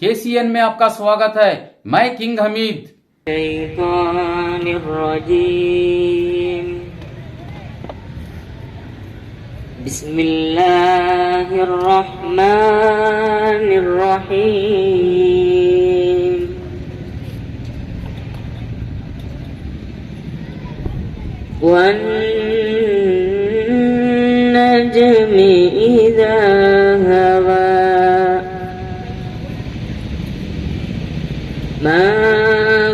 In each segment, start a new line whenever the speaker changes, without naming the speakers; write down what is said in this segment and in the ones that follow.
KCN में आपका स्वागत है। मैं किंग हमीद।
الشيطان الرجيم بسم الله الرحمن الرحيم والنجم إذا هوى ما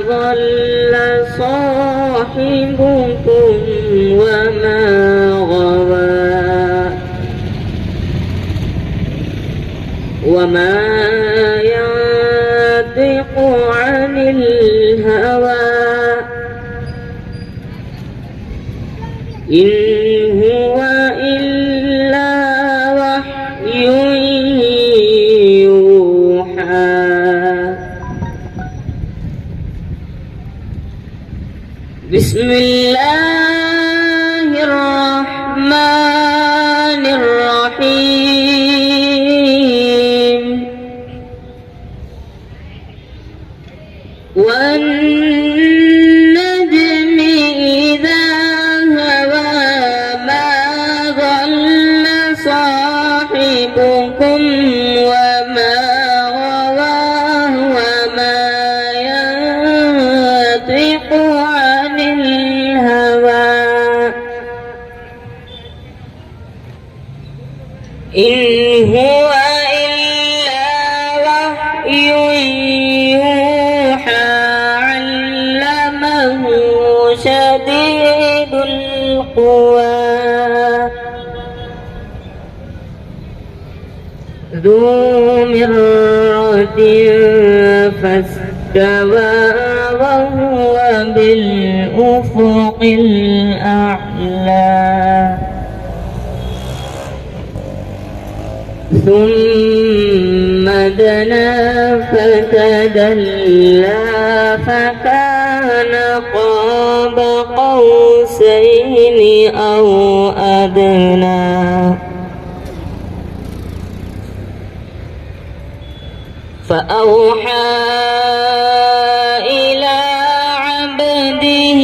ضل صاحبكم وما غوى وما ينطق عن الهوى إن هو إلا وحي يوحى بسم الله الرحمن الرحيم والنجم إذا هوى ما ضل صاحبكم وما غوى وما ينطق عن الهوى إن هو إلا وحي يوحى علمه شديد القوى ذو مرة فاستوى وهو بالأفق الأعلى ثم دنا فتدلى فكان قاب قوسين أو أدنى فأوحى إلى عبده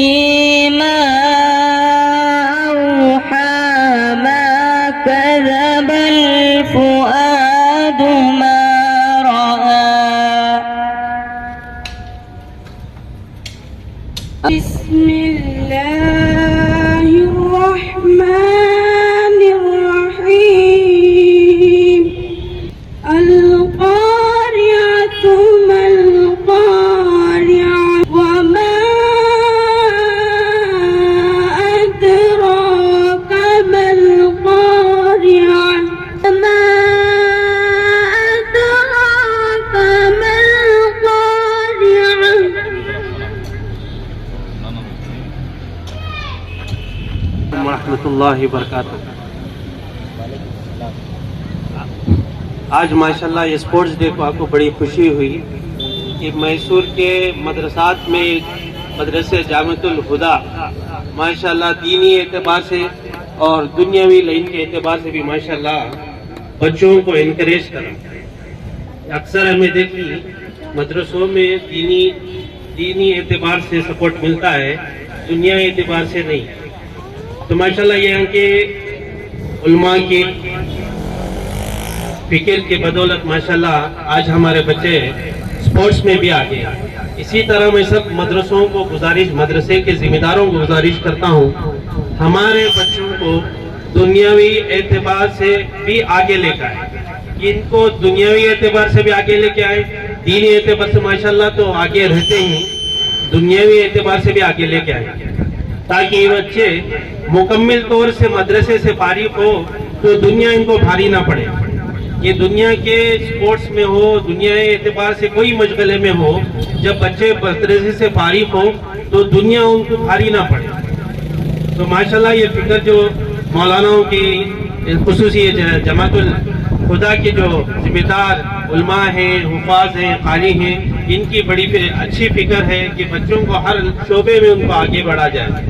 ما أوحى ما كذب الفؤاد ما رأى بسم الله الرحمن الرحيم القارعة ما القارعة وما أدراك ما القارعة وما أدراك ما القارعة
रहमतुल्लाहि वबरकातुहू। आज माशाल्लाह ये स्पोर्ट्स डे को आपको बड़ी खुशी हुई कि मैसूर के मदरसात में मदरसे जामिअतुल हुदा माशाल्लाह दीनी एतबार से और दुनियावी लाइन के एतबार से भी माशाल्लाह बच्चों को इनकरेज करें। अक्सर हमें देखिए मदरसों में दीनी एतबार से सपोर्ट मिलता है, दुनिया एतबार से नहीं। तो माशाल्लाह यहाँ के उलमा की फिक्र के बदौलत माशाल्लाह आज हमारे बच्चे स्पोर्ट्स में भी आगे हैं। इसी तरह मैं सब मदरसों को मदरसे के जिम्मेदारों को गुजारिश करता हूँ, हमारे बच्चों को दुनियावी एतबार से भी आगे लेकर आए, कि इनको दुनियावी एतबार से भी आगे लेके आए, दीनी एतबार से माशाल्लाह तो आगे रहते ही, दुनियावी एतबार से भी आगे लेके आए, ताकि ये बच्चे मुकम्मल तौर से मदरसे से फारिग हो तो दुनिया इनको भारी ना पड़े। ये दुनिया के स्पोर्ट्स में हो, दुनिया के एतबार से कोई मशगले में हो, जब बच्चे मदरसे से फारिग हो तो दुनिया उनको भारी ना पड़े। तो माशाल्लाह ये फिक्र जो मौलानाओं की खुसूसी जमातुल खुदा के जो जिम्मेदार उलमा हैं, हुफाज हैं, कारी हैं, इनकी बड़ी अच्छी फिक्र है कि बच्चों को हर शोबे में उनको आगे बढ़ा जाए।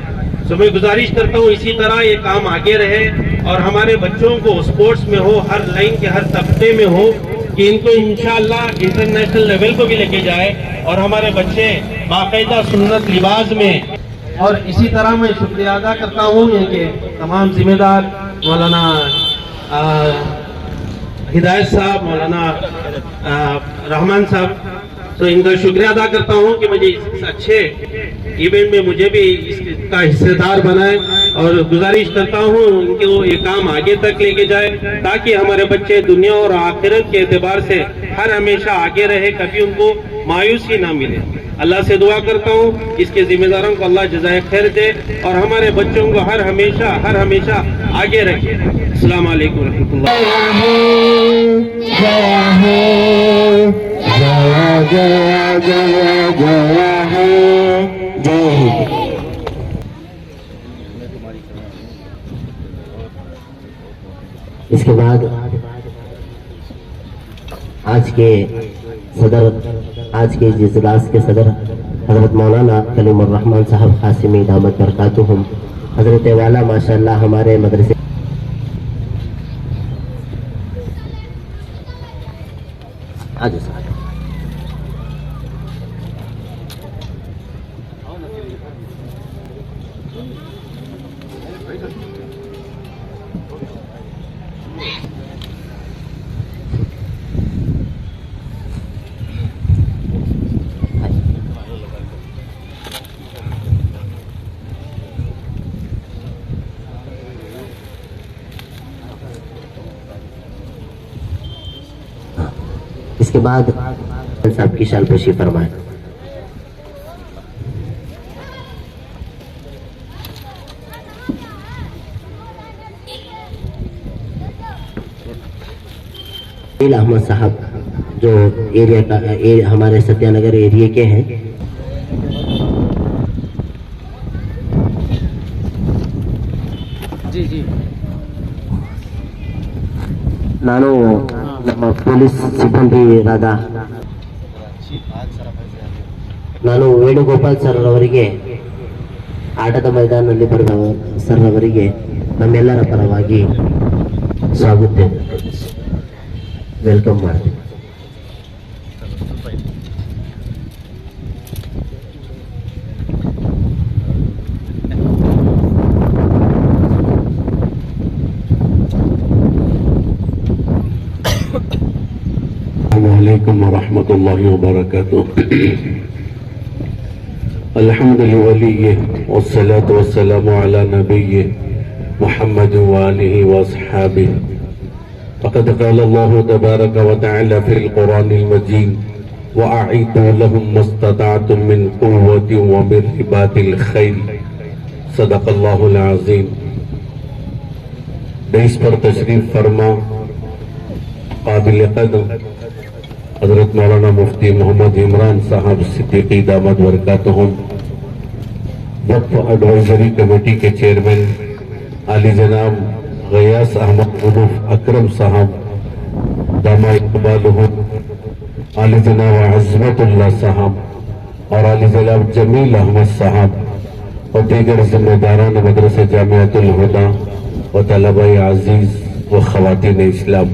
तो मैं गुजारिश करता हूँ इसी तरह ये काम आगे रहे और हमारे बच्चों को स्पोर्ट्स में हो, हर लाइन के हर तबके में हो, کہ ان کو انشاءاللہ انٹرنیشنل لیول کو بھی لے کے جائے اور ہمارے بچے باقاعدہ سنت لباس میں. اور اسی طرح میں شکریہ ادا کرتا ہوں کہ تمام ذمہ دار مولانا ہدایت صاحب، مولانا رحمان صاحب، تو ان کا شکریہ ادا کرتا ہوں کہ مجھے اس اچھے ایونٹ میں مجھے بھی اس کا حصہ دار بنائے، اور گزارش کرتا ہوں ان کو یہ کام آگے تک لے کے جائے تاکہ ہمارے بچے دنیا اور آخرت کے اعتبار سے ہر ہمیشہ آگے رہے، کبھی ان کو مایوسی نہ ملے. اللہ سے دعا کرتا ہوں اس کے ذمہ داروں کو اللہ جزائے خیر دے اور ہمارے بچوں کو ہر ہمیشہ آگے رکھے. السلام علیکم ورحمۃ اللہ.
اس کے بعد آج کے اجلاس کے صدر حضرت مولانا کلیم الرحمان صاحب قاسمی دامت برکاتہم، حضرت والا ماشاءاللہ ہمارے مدرسے اس کے بعد صاحب کی شان پوشی فرمائیں. احمد صاحب جو ایریا کا ہمارے ستیہ نگر ایریا کے ہیں.
جی
ನಾನು ನಮ್ಮ ಪೊಲೀಸ್ ಸಿಬ್ಬಂದಿ ಆದ ನಾನು ವೇಣುಗೋಪಾಲ್ ಸರ್ ಅವರಿಗೆ ಆಟದ ಮೈದಾನದಲ್ಲಿ ಬರುವ ಸರ್ ಅವರಿಗೆ ನಮ್ಮೆಲ್ಲರ ಪರವಾಗಿ ಸ್ವಾಗತ ವೆಲ್ಕಮ್ ಮಾಡ್ತೀನಿ.
عليكم ورحمة الله وبركاته. الحمد لله والصلاة والسلام على نبيه محمد وآله وأصحابه. فقد قال الله تبارك وتعالى في القرآن المجيد وأعيدوا لهم ما استطعتم من قوة ومن رباط الخيل. صدق الله العظيم. دیس پر تشریف فرما قابل قدر حضرت مولانا مفتی محمد عمران صاحب صدیقی دامت برکاتہم، وقف ایڈوائزری کمیٹی کے چیئرمین علی جناب غیاث احمد عروف اکرم صاحب دامہ اقبالہم، علی جناب عظمت اللہ صاحب اور علی جناب جمیل احمد صاحب اور دیگر ذمہ داران مدرسہ جامعۃ الہدیٰ و طلبہ عزیز و خواتین اسلام.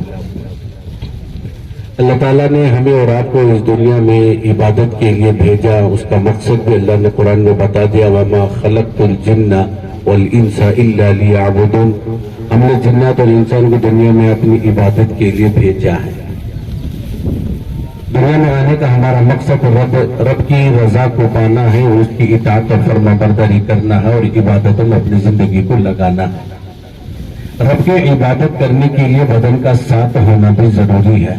اللہ تعالیٰ نے ہمیں اور آپ کو اس دنیا میں عبادت کے لیے بھیجا. اس کا مقصد بھی اللہ نے قرآن میں بتا دیا، وَمَا خَلَقْتُ الْجِنَّ وَالْإِنسَ إِلَّا لِيَعْبُدُونَ. ہم نے جنات اور انسان کو دنیا میں اپنی عبادت کے لیے بھیجا ہے. دنیا میں آنے کا ہمارا مقصد رب کی رضا کو پانا ہے، اس کی اطاعت اور فرما برداری کرنا ہے اور عبادتوں میں اپنی زندگی کو لگانا ہے. رب کی عبادت کرنے کے لیے بدن کا ساتھ ہونا بھی ضروری ہے.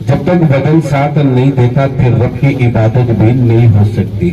جب تک بدن ساتھ نہیں دیتا پھر رب کی عبادت بھی نہیں ہو سکتی.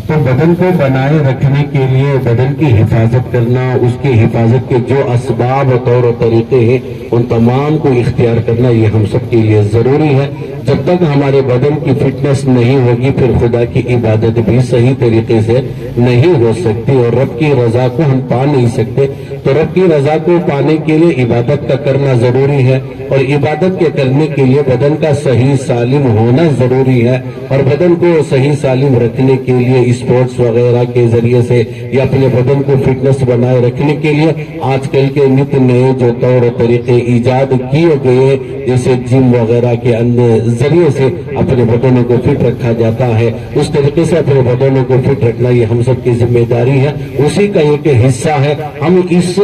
تو بدن کو بنائے رکھنے کے لیے بدن کی حفاظت کرنا، اس کی حفاظت کے جو اسباب اور طور و طریقے ہیں ان تمام کو اختیار کرنا یہ ہم سب کے لیے ضروری ہے. جب تک ہمارے بدن کی فٹنس نہیں ہوگی پھر خدا کی عبادت بھی صحیح طریقے سے نہیں ہو سکتی اور رب کی رضا کو ہم پا نہیں سکتے. تو رب کی رضا کو پانے کے لیے عبادت کا کرنا ضروری ہے اور عبادت کے کرنے کے لیے بدن کا صحیح سالم ہونا ضروری ہے اور بدن کو صحیح سالم رکھنے کے لیے स्पोर्ट्स वगैरह के जरिए से या अपने बदन को फिटनेस बनाए रखने के लिए आजकल के नित नए जो तौर तरीके ईजाद किए गए, जैसे जिम वगैरह के अंदर जरिए से अपने बदनों को फिट रखा जाता है, उस तरीके से अपने बदनों को फिट रखना ये हम सब की जिम्मेदारी है, उसी का एक हिस्सा है। हम इस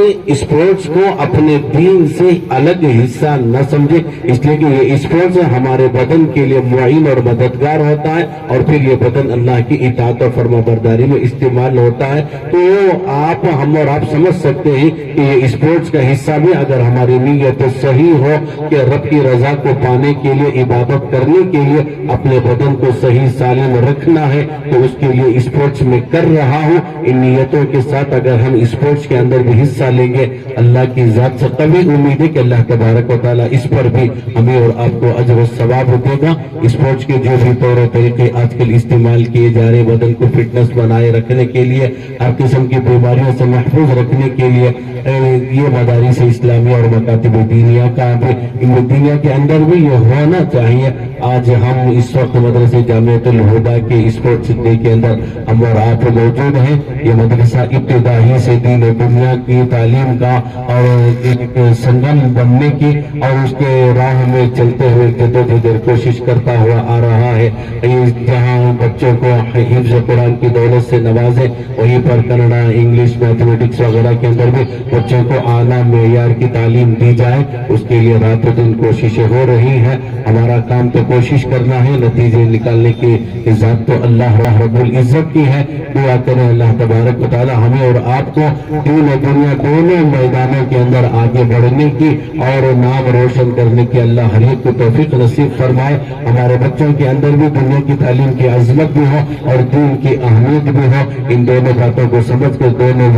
स्पोर्ट्स को अपने दीन से अलग हिस्सा न समझे, इसलिए कि ये स्पोर्ट्स हमारे बदन के लिए मुआइन और मददगार होता है और फिर ये बदन अल्लाह की इताअत और फर्माबरदारी में इस्तेमाल होता है। तो हम और आप समझ सकते हैं कि ये स्पोर्ट्स का हिस्सा भी अगर हमारी नीयत सही हो कि रब की रजा को पाने के लिए, इबादत करने के लिए अपने बदन को सही सालिम रखना है, तो उसके लिए स्पोर्ट्स में कर रहा हूँ। इन नियतों के साथ अगर हम स्पोर्ट्स के अंदर भी हिस्सा लेंगे, अल्लाह की जात से कभी उम्मीद है कि अल्लाह तबारक व तआला इस पर भी हमें और आपको अजर व सवाब देगा। स्पोर्ट्स के जो भी तौर तरीके आजकल इस्तेमाल किए जा रहे, बदन को फिटनेस बनाए रखने के लिए, हर किस्म की बीमारियों से महफूज रखने के लिए, ये मदारिस इस्लामिया और मकातिब दीनिया का दीनिया के अंदर भी ये होना चाहिए। आज हम इस वक्त मदरसे जामियतुल हुदा के स्पोर्ट्स डे के अंदर हम और आप मौजूद हैं। ये मदरसा इब्तिदाई से दीन दुनिया की तालीम का और एक संगम बनने की और उसके राह में चलते हुए जद्दोजहद कोशिश करता हुआ आ रहा है। जहाँ बच्चों को हिफ्ज़ कुरान की दौलत से नवाजे, वहीं पर कन्नड़ा, इंग्लिश, मैथमेटिक्स वगैरह के अंदर भी बच्चों को आला मेयार की तालीम दी जाए, उसके लिए रातों दिन कोशिशें हो रही हैं। हमारा काम तो कोशिश करना है, नतीजे निकालने की इज्जत तो अल्लाह रब्बुल इज्जत की है। दुआ करें अल्लाह तबारक व तआला हमें और आपको दीन और दुनिया दोनों मैदानों के अंदर आगे बढ़ने की और नाम रोशन करने की अल्लाह हर एक को तौफीक नसीब फरमाए। हमारे बच्चों के अंदर भी दुनिया की तालीम की अजमत भी हो और दीन की अहमियत भी हो। इन दोनों बातों को समझ कर दोनों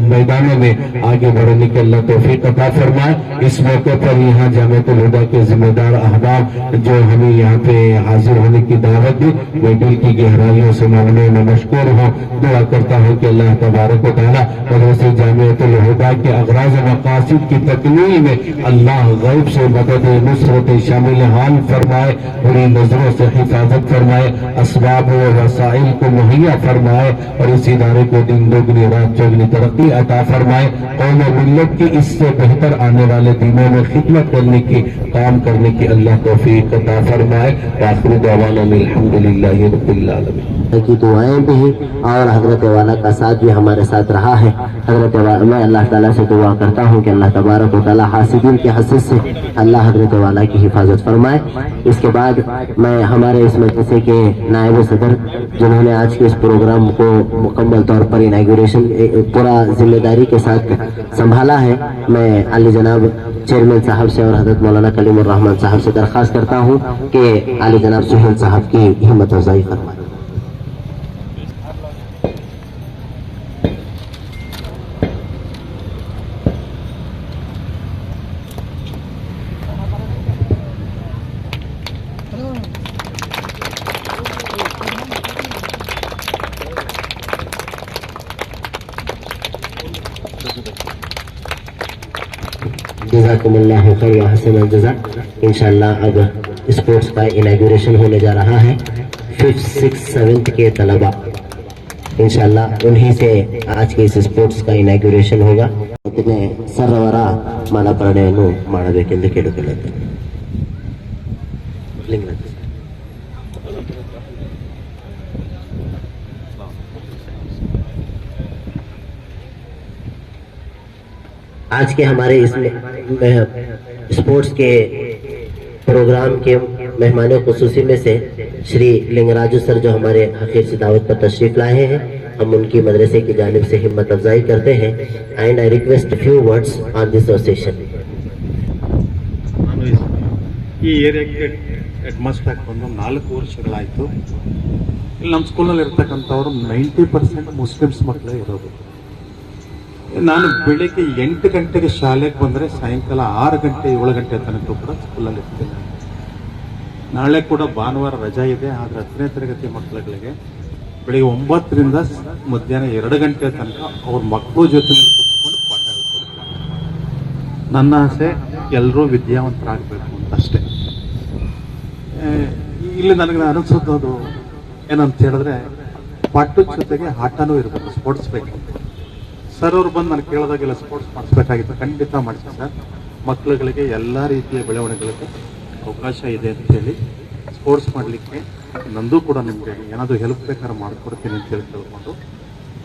मैदानों में आगे बढ़ने की अल्लाह तौफीक अता फरमाए। इस मौके पर यहाँ जामियतुल हुदा के जिम्मेदार अहबाब जो हमें यहाँ पे हाजिर होने की दावत दी, मैं दिल की गहराइयों से ममनून और मशकूर हूँ। दुआ करता हूँ कि अल्लाह तबारक व तआला मदरसे जामियतुल हुदा के अगराज मकासिद की तकमील में अल्लाह गैब से मदद नुसरत शामिल हाल फरमाए, बुरी नजरों से हिफाजत फरमाए, असबाब व वसाइल को मुहैया फरमाए और इस इदारे को दिन दोगुनी रात चौगुनी तरक्की अता फरमाए। कौम मिल्लत की इससे बेहतर आने वाले दिनों में खिदमत करने की, काम करने की अल्लाह तौफीक अता फरमाए। आखिर दवाना अल्हम्दुलिल्लाहि रब्बिल आलमीन
की दुआएं भी हैं और हजरत वाला का साथ भी हमारे साथ रहा है। हजरत वाला, मैं अल्लाह ताला से दुआ करता हूँ कि अल्लाह तबारक व तआला हासिदीन के हसद से अल्लाह हजरत वाला की हिफाजत फरमाए। इसके बाद मैं हमारे इस मजलिसे के नायब सदर जिन्होंने आज के इस प्रोग्राम को मुकम्मल तौर पर इनॉग्रेशन पूरा जिम्मेदारी के साथ संभाला है, मैं आली जनाब चेयरमैन साहब से और हजरत मौलाना कलीमुर रहमान साहब से दरख्वास्त करता हूँ कि आली जनाब सुहेल साहब की हिम्मत अफजाई फरमाए। जज़ाकुमुल्लाहु खैर व हसनल जज़ा। इंशाअल्लाह अब स्पोर्ट्स का इनॉग्रेशन होने जा रहा है। 5th, 6th, 7th के तलबा इंशाअल्लाह उन्हीं से आज के इस स्पोर्ट्स का इनॉग्रेशन होगा। ಸರ್ವರ ಮಾನಪರಣೆಯನ್ನು ಮಾಡಬೇಕೆಂದು ಕೇಳಿಕೊಳ್ಳುತ್ತೇನೆ। आज के हमारे इस स्पोर्ट्स के प्रोग्राम के मेहमानों खुसूसी में से श्री लिंगराजू सर जो हमारे आखिर से दावत पर तशरीफ लाए हैं, हम उनकी मदरसे की जानिब से हिम्मत अफजाई करते हैं and I request few words on this session.
ಈ ಏರಿಯಾಗೆ ಹೆಡ್ ಮಾಸ್ಟರ್ ಆಗಿ ಬಂದು 4 ವರ್ಷಗಳಾಯಿತು. ಇಲ್ಲಿ ನಮ್ಮ ಸ್ಕೂಲಲ್ಲಿ ಇರ್ತಕ್ಕಂಥವ್ರು 90% ಮುಸ್ಲಿಮ್ಸ್ ಮಕ್ಕಳೇ ಇರೋದು. ನಾನು ಬೆಳಿಗ್ಗೆ 8 ಗಂಟೆಗೆ ಶಾಲೆಗೆ ಬಂದರೆ ಸಾಯಂಕಾಲ 6 ಗಂಟೆ 7 ಗಂಟೆ ತನಕ ಕೂಡ ಸ್ಕೂಲಲ್ಲಿ ಇರ್ತೀನಿ. ನಾಳೆ ಕೂಡ ಭಾನುವಾರ ರಜಾ ಇದೆ, ಆದರೆ 10ನೇ ತರಗತಿ ಮಕ್ಕಳುಗಳಿಗೆ ಬೆಳಿಗ್ಗೆ 9ರಿಂದ ಮಧ್ಯಾಹ್ನ 2 ಗಂಟೆ ತನಕ ಅವ್ರ ಮಕ್ಕಳ ಜೊತೆ ಕೂತ್ಕೊಂಡು ಪಾಠ ಹೇಳ್ಕೊಡ್ತಾರೆ. ನನ್ನ ಆಸೆ ಎಲ್ಲರೂ ವಿದ್ಯಾವಂತರಾಗಬೇಕು ಅಂತ ಅಷ್ಟೇ. ಇಲ್ಲಿ ನನಗೆ ಅನಿಸೋದು ಏನಂತ ಹೇಳಿದ್ರೆ, ಪಾಠದ ಜೊತೆಗೆ ಆಟನೂ ಇರಬೇಕು, ಸ್ಪೋರ್ಟ್ಸ್ ಬೇಕು. ಸರ್ ಅವ್ರು ಬಂದು ನಾನು ಕೇಳಿದಾಗೆಲ್ಲ ಸ್ಪೋರ್ಟ್ಸ್ ಮಾಡಿಸ್ಬೇಕಾಗಿತ್ತು. ಖಂಡಿತ ಮಾಡಿಸಿ ಸರ್. ಮಕ್ಕಳುಗಳಿಗೆ ಎಲ್ಲ ರೀತಿಯ ಬೆಳವಣಿಗೆಗಳಿಗೆ ಅವಕಾಶ ಇದೆ ಅಂತ ಹೇಳಿ ಸ್ಪೋರ್ಟ್ಸ್ ಮಾಡಲಿಕ್ಕೆ ನಂದು ಕೂಡ ನಿಮಗೆ ಏನಾದರೂ ಹೆಲ್ಪ್ ಬೇಕಾದ್ರೆ ಮಾಡಿಕೊಡ್ತೀನಿ ಅಂತ ಹೇಳಿ ತಿಳ್ಕೊಂಡು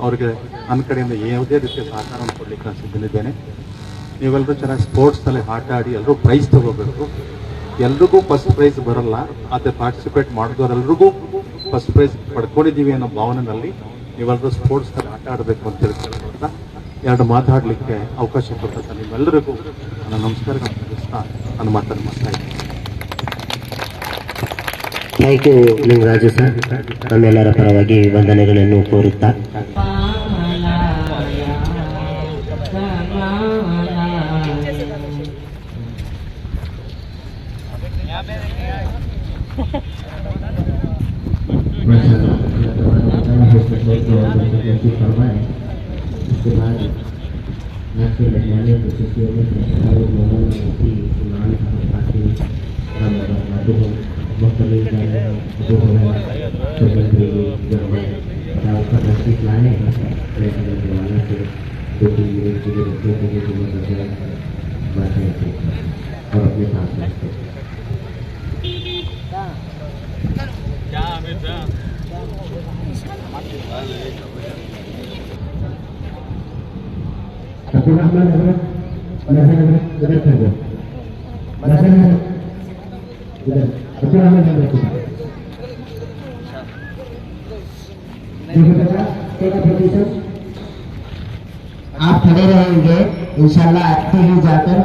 ಅವ್ರಿಗೆ ನನ್ನ ಕಡೆಯಿಂದ ಯಾವುದೇ ರೀತಿಯ ಸಹಕಾರವನ್ನು ಕೊಡಲಿಕ್ಕೆ ನಾನು ಸಿದ್ಧನಿದ್ದೇನೆ. ನೀವೆಲ್ಲರೂ ಚೆನ್ನಾಗಿ ಸ್ಪೋರ್ಟ್ಸಲ್ಲಿ ಆಟ ಆಡಿ ಎಲ್ಲರೂ ಪ್ರೈಸ್ ತಗೋಬೇಕು. ಎಲ್ರಿಗೂ ಫಸ್ಟ್ ಪ್ರೈಸ್ ಬರಲ್ಲ, ಆದರೆ ಪಾರ್ಟಿಸಿಪೇಟ್ ಮಾಡಿದವರೆಲ್ರಿಗೂ ಫಸ್ಟ್ ಪ್ರೈಸ್ ಪಡ್ಕೊಂಡಿದ್ದೀವಿ ಅನ್ನೋ ಭಾವನೆಯಲ್ಲಿ ನೀವೆಲ್ಲರೂ ಸ್ಪೋರ್ಟ್ಸಲ್ಲಿ ಆಟ ಆಡಬೇಕು ಅಂತ ಹೇಳ್ತಾ ಎರಡು ಮಾತಾಡಲಿಕ್ಕೆ ಅವಕಾಶ ಕೊಡ್ತಾ ನಿಮ್ಮೆಲ್ಲರಿಗೂ ನನ್ನ ನಮಸ್ಕಾರಗಳನ್ನು ತಿಳಿಸ್ತಾ ನನ್ನ ಮಾತನ್ನು ಮಾಡ್ತಾ ಇದ್ದೀನಿ.
Thank you Lingaraju sir. ನಮ್ಮೆಲ್ಲರ ಪರವಾಗಿ ವಂದನೆಗಳನ್ನು ಕೋರುತ್ತಾ इसके बाद आपके लगवाने खुशियों में लाए से 2-3 मिनट के लिए बच्चों के लिए बातें और अपने साथ रखते आप खड़े रहेंगे, इंशाल्लाह आते ही जाकर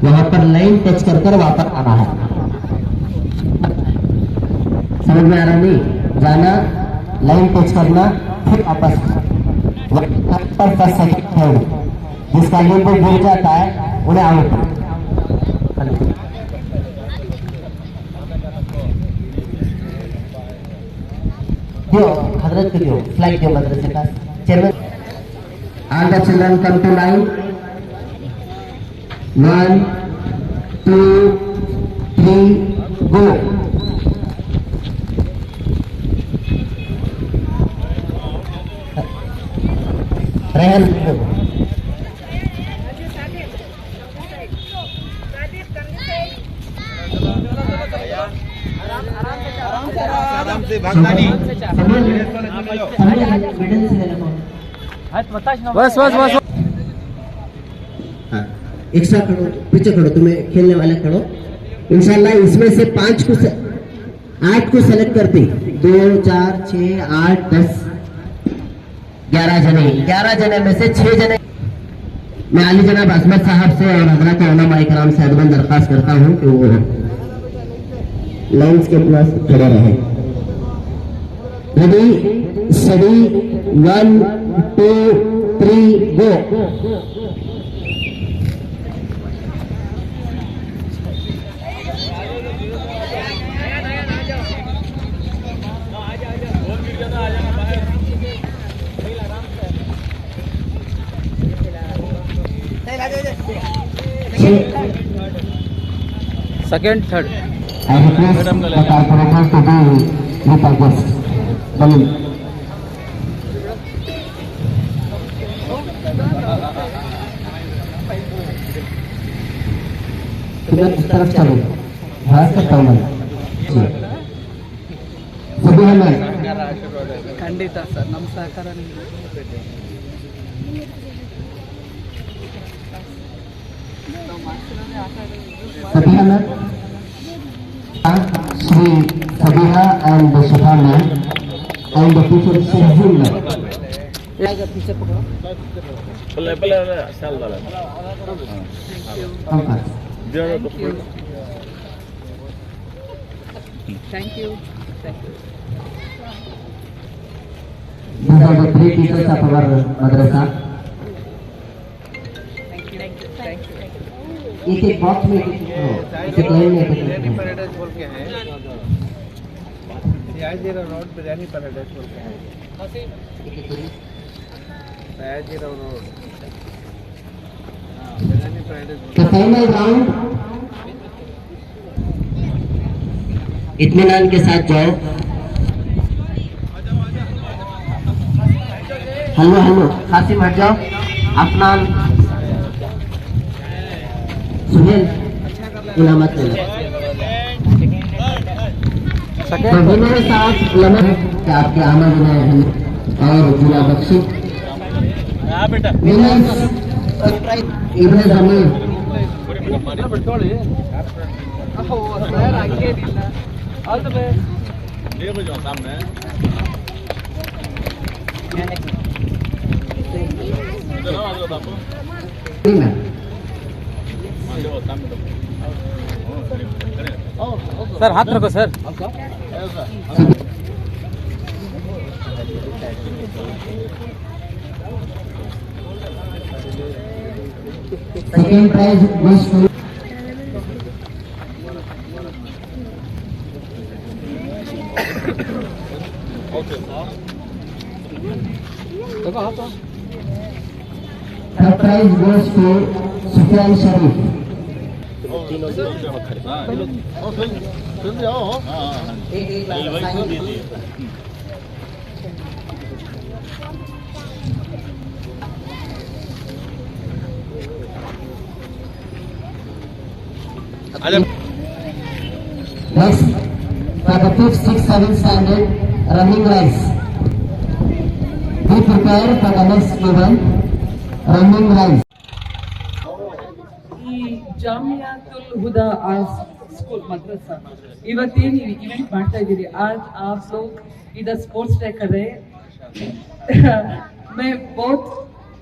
वहां पर लाइन टच कर वापस आना है. समझ में आ रहा नहीं? जाना, लाइन टच करना, फिर वापस पर 10 सेकंड थर्ड. जिसका लिंक गिर जाता है उन्हें आउट. जो हजरत के जो फ्लाइट जो मदरसे का chairman. All the children come to line. 1, 2, 3, go. Rehan.
बस बस बस.
एक्स्ट्रा खड़ो, पीछे खड़ो, तुम्हें खेलने वाले खड़ो. इंशाल्लाह इसमें से 8 को सेलेक्ट करते. 2, 4, 6, 8, 10, 11 जने. 11 जने में से 6 जने मैं अली जनाब अजमत साहब से और हजरत उलमा इकराम से अदबन दरख्वास्त करता हूँ कि वो लाइन्स के पास खड़े रहे. Ready, study, 1, 2, 3, go.
Second third.
I request the corporators to be with our guests. Balloon. इस तरफ चलो. भाग सकता हूँ मैं. सभी हमें
ಖಂಡಿತ ಸರ್, ನಮ್ಮ ಸಹಕಾರ
सभी हमें Shri Sabiha and Shifa ma'am and the teacher Shahzul ma'am. पीछे पकड़ो.
Thank you.
These are the 3 teachers of our madrasa. एक बॉक्स में एक लाइन में
बिरयानी पैराडाइज बोल के हैं. सयाजीराव रोड बिरयानी पैराडाइज बोल के हैं. Sayajirao road biryani paradise.
The final round इत्मीनान के साथ जाओ. हेलो कासिम हट जाओ अफनान सुहेल इनामत ले लो तो विनय साहब लम्हा कि आपके आमद में और जिला बख्शी विनय इब्न Zameer
all the best sir हाथ रखो sir
second prize goes to third prize goes to Sufyan Sharif. Next, for the 5th, 6th, 7th standard running race. Be prepared for the next event, running race.
ಈ ಜಾಮಿಯಾತುಲ್ ಹುದಾ school madrasa ಇವತ್ತೇನು event ಮಾಡ್ತಾ ಇದ್ದೀರಿ आज आप लोग इधर स्पोर्ट्स डे कर रहे हैं मैं बहुत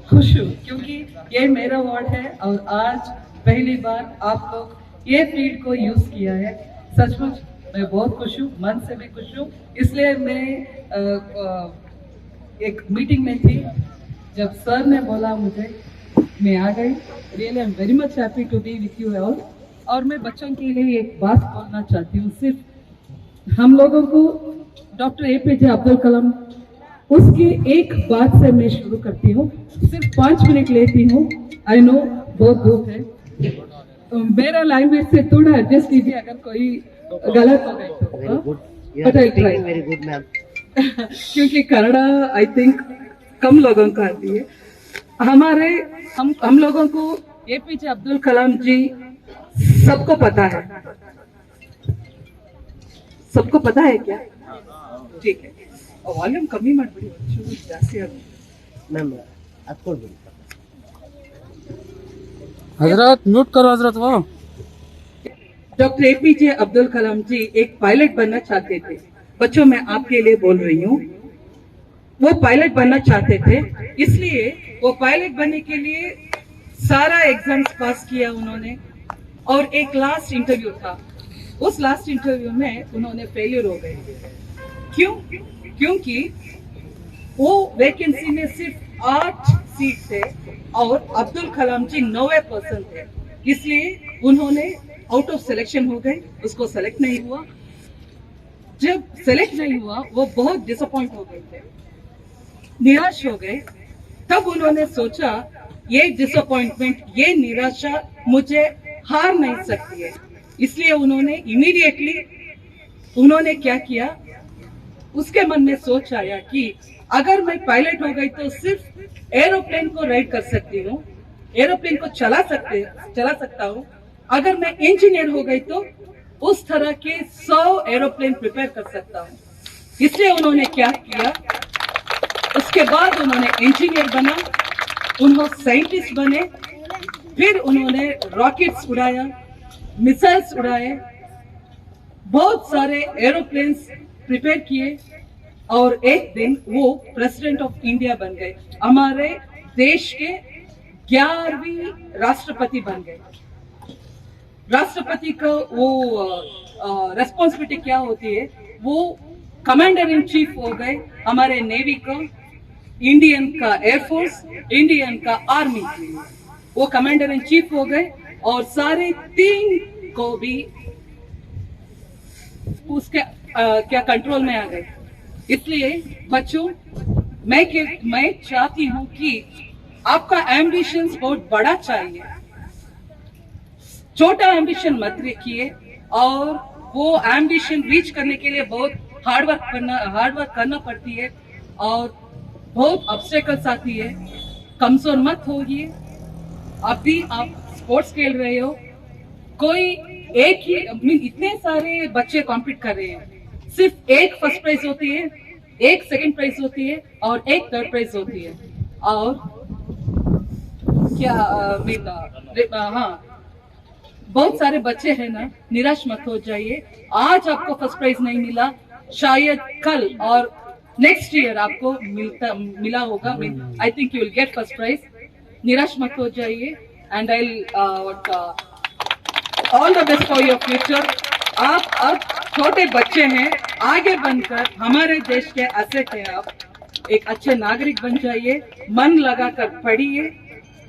खुश हूँ क्योंकि ये मेरा वार्ड है और आज पहली बार आप लोग ये फील्ड को यूज किया है सचमुच मैं बहुत खुश हूँ मन से भी खुश हूँ इसलिए मैं एक मीटिंग में थी जब सर ने बोला मुझे मैं आ गई really I am very much happy to be with you all और मैं बच्चों के लिए एक बात बोलना चाहती हूँ सिर्फ हम लोगों को डॉक्टर APJ अब्दुल कलाम उसकी एक बात से मैं शुरू करती हूँ सिर्फ 5 मिनट लेती हूँ आई नो बहुत धूप है मेरा लैंग्वेज से थोड़ा एडजस्ट कीजिए अगर कोई गलत हो गए तो but I try
Very good, ma'am.
क्योंकि कन्नड़ा आई थिंक कम लोगों को आती है हमारे हम लोगों को APJ अब्दुल कलाम जी सबको पता है क्या ठीक है वॉल्यूम कमी ಮಾಡ್ಬಿಡಿ ಒಂಚೂರು ಜಾಸ್ತಿ ಆಗುತ್ತೆ
Ma'am, आपको भी.
हजरत म्यूट करो हजरत वो डॉक्टर APJ अब्दुल कलाम जी एक पायलट बनना चाहते थे बच्चों मैं आपके लिए बोल रही हूँ वो पायलट बनना चाहते थे इसलिए वो पायलट बनने के लिए सारा एग्जाम्स पास किया उन्होंने और एक लास्ट इंटरव्यू था उस लास्ट इंटरव्यू में उन्होंने फेलियर हो गए क्यों क्योंकि वो वैकेंसी में सिर्फ 8 सीट थे और अब्दुल कलाम जी 9वें पर्सन थे इसलिए उन्होंने आउट ऑफ सिलेक्शन हो गए उसको सेलेक्ट नहीं हुआ जब सेलेक्ट नहीं हुआ वो बहुत डिसअपॉइंट हो गए थे निराश हो गए तब उन्होंने सोचा ये डिसअपॉइंटमेंट ये निराशा मुझे हार नहीं सकती है इसलिए उन्होंने इमीडिएटली उन्होंने क्या किया उसके मन में सोच आया कि अगर मैं पायलट हो गई तो सिर्फ एरोप्लेन को राइड कर सकती हूँ एरोप्लेन को चला सकता हूँ अगर मैं इंजीनियर हो गई तो उस तरह के 100 एरोप्लेन प्रिपेयर कर सकता हूँ इसलिए उन्होंने क्या किया उसके बाद उन्होंने इंजीनियर बना उन्होंने साइंटिस्ट बने फिर उन्होंने रॉकेट्स उड़ाया मिसाइल्स उड़ाए बहुत सारे एरोप्लेन्स प्रिपेयर किए और एक दिन वो प्रेसिडेंट ऑफ इंडिया बन गए हमारे देश के 11वीं राष्ट्रपति बन गए राष्ट्रपति का वो रेस्पॉन्सिबिलिटी क्या होती है वो कमांडर इन चीफ हो गए हमारे नेवी का इंडियन का एयरफोर्स इंडियन का आर्मी वो कमांडर इन चीफ हो गए और सारे 3 को भी उसके क्या कंट्रोल में आ गए इसलिए बच्चों मैं चाहती हूँ कि आपका एम्बिशंस बहुत बड़ा चाहिए छोटा एम्बिशन मत रखिए और वो एम्बिशन रीच करने के लिए बहुत हार्ड वर्क करना पड़ती है और बहुत ऑब्स्टेकल्स आती है, कमजोर मत होइए। अभी आप स्पोर्ट्स खेल रहे हो, कोई एक ही इतने सारे बच्चे कॉम्पीट कर रहे हैं, सिर्फ एक फर्स्ट प्राइज होती है, एक सेकंड प्राइज होती है और एक थर्ड प्राइज होती है। और क्या हाँ, बहुत सारे बच्चे हैं ना, निराश मत हो जाइए। आज आपको फर्स्ट प्राइज नहीं मिला, शायद कल और नेक्स्ट ईयर आपको मिला होगा। I think you will get first prize. निराश मत हो जाइए and I all the best for your future. आप अब छोटे बच्चे हैं, आगे बनकर हमारे देश के एसेट हैं। आप एक अच्छे नागरिक बन जाइए, मन लगाकर पढ़िए।